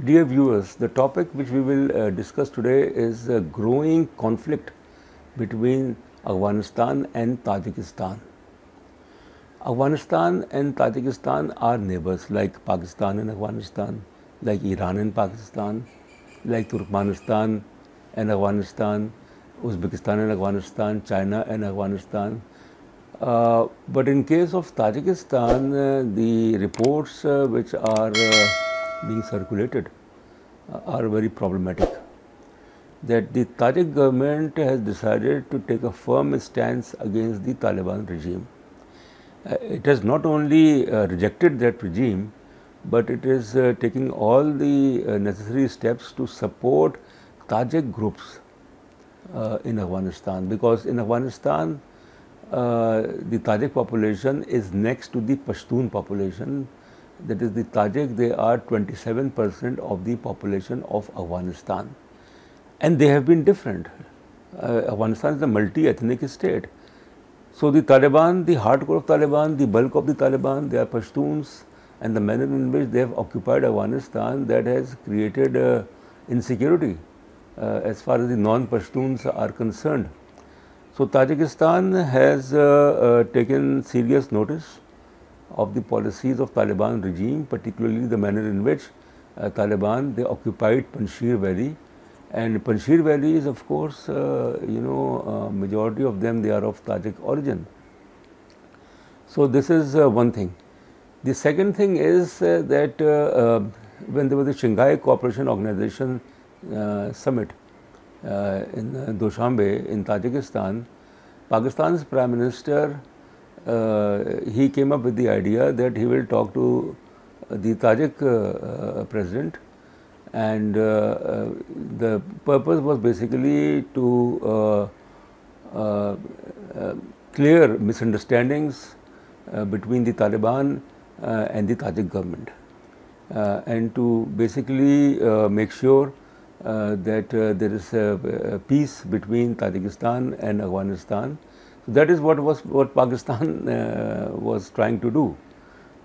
Dear viewers, the topic which we will discuss today is a growing conflict between Afghanistan and Tajikistan. Afghanistan and Tajikistan are neighbors like Pakistan and Afghanistan, like Iran and Pakistan, like Turkmenistan and Afghanistan, Uzbekistan and Afghanistan, China and Afghanistan. But in case of Tajikistan, the reports which are being circulated are very problematic. That the Tajik government has decided to take a firm stance against the Taliban regime. It has not only rejected that regime, but it is taking all the necessary steps to support Tajik groups in Afghanistan, because in Afghanistan the Tajik population is next to the Pashtun population. That is the Tajik, they are 27% of the population of Afghanistan, and they have been different. Afghanistan is a multi-ethnic state. So the Taliban, the hardcore of Taliban, the bulk of the Taliban, they are Pashtuns, and the manner in which they have occupied Afghanistan, that has created insecurity as far as the non-Pashtuns are concerned. So Tajikistan has taken serious notice of the policies of Taliban regime, particularly the manner in which Taliban, they occupied Panjshir Valley. And Panjshir Valley is, of course, majority of them, they are of Tajik origin. So this is one thing. The second thing is that when there was the Shanghai Cooperation Organization summit in Dushanbe in Tajikistan, Pakistan's Prime Minister, he came up with the idea that he will talk to the Tajik president, and the purpose was basically to clear misunderstandings between the Taliban and the Tajik government, and to basically make sure that there is a peace between Tajikistan and Afghanistan. So that is what Pakistan was trying to do,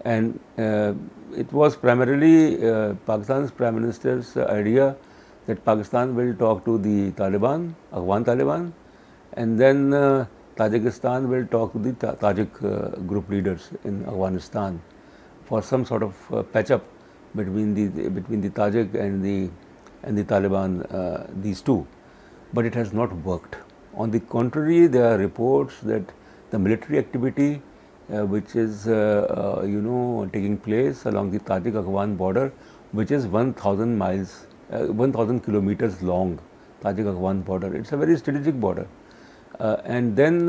and it was primarily Pakistan's Prime Minister's idea that Pakistan will talk to the Taliban, Afghan Taliban, and then Tajikistan will talk to the Tajik group leaders in Afghanistan for some sort of patch up between the Tajik and the Taliban, these two. But it has not worked. On the contrary, there are reports that the military activity which is taking place along the Tajik-Afghan border, which is 1,000 miles, 1,000 kilometers long, Tajik-Afghan border. It's a very strategic border. And then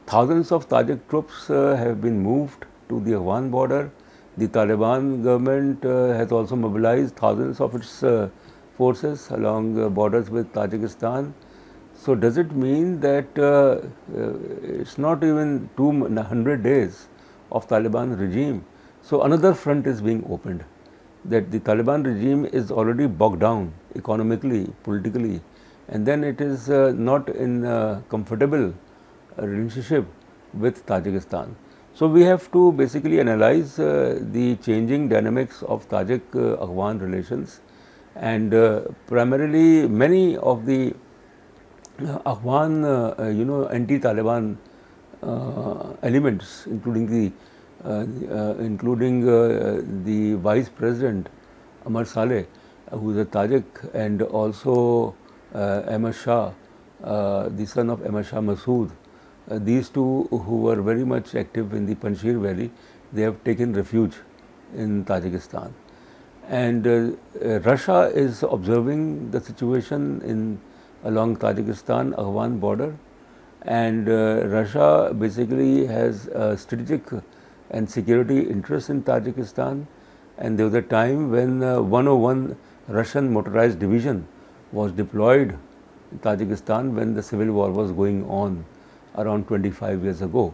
thousands of Tajik troops have been moved to the Afghan border. The Taliban government has also mobilized thousands of its forces along borders with Tajikistan. So does it mean that it's not even 200 days of Taliban regime? So another front is being opened, that the Taliban regime is already bogged down economically, politically, and then it is not in a comfortable relationship with Tajikistan. So we have to basically analyze the changing dynamics of Tajik-Afghan relations, and primarily many of the Afghan, anti-Taliban elements, including the Vice President Amar Saleh, who is a Tajik, and also Ahmad Shah, the son of Ahmad Shah Massoud. These two, who were very much active in the Panjshir Valley, they have taken refuge in Tajikistan. And Russia is observing the situation along Tajikistan-Afghan border, and Russia basically has a strategic and security interest in Tajikistan. And there was a time when 101 Russian motorized division was deployed in Tajikistan when the civil war was going on around 25 years ago.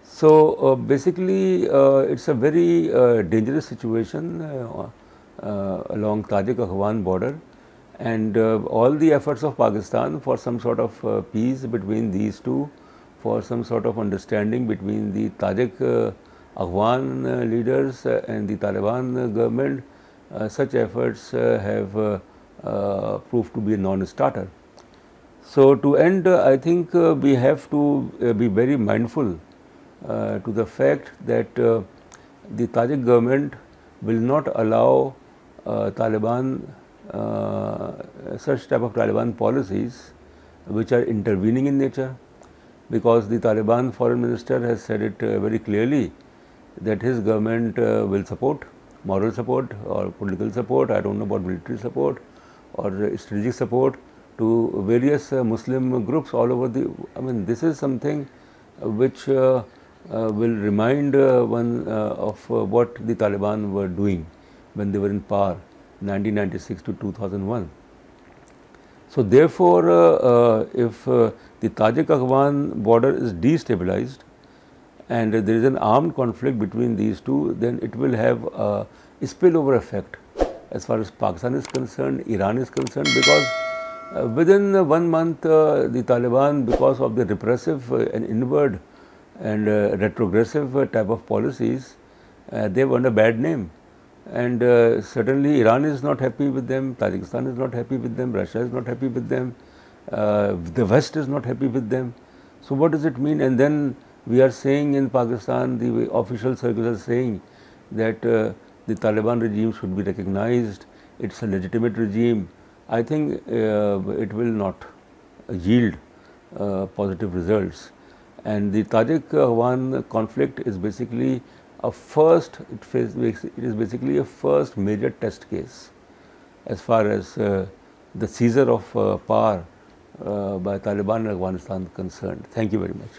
So basically it's a very dangerous situation along Tajik-Afghan border. And all the efforts of Pakistan for some sort of peace between these two, for some sort of understanding between the Tajik Afghan leaders and the Taliban government, such efforts have proved to be a non-starter. So to end, I think we have to be very mindful to the fact that the Tajik government will not allow Taliban, such type of Taliban policies which are intervening in nature, because the Taliban foreign minister has said it very clearly that his government will support, moral support or political support, I don't know about military support or strategic support to various Muslim groups all over the, I mean, this is something which will remind one of what the Taliban were doing when they were in power 1996 to 2001. So therefore, if the Tajik-Afghan border is destabilized and there is an armed conflict between these two, then it will have a spillover effect as far as Pakistan is concerned, Iran is concerned, because within 1 month the Taliban, because of the repressive and inward and retrogressive type of policies, they have earned a bad name. And certainly Iran is not happy with them, Tajikistan is not happy with them, Russia is not happy with them, the West is not happy with them. So what does it mean? And then we are saying in Pakistan, the official circles are saying that the Taliban regime should be recognized, it's a legitimate regime. I think it will not yield positive results. And the Tajik-Afghan conflict is basically a first, it is basically a first major test case as far as the seizure of power by Taliban in Afghanistan is concerned. Thank you very much.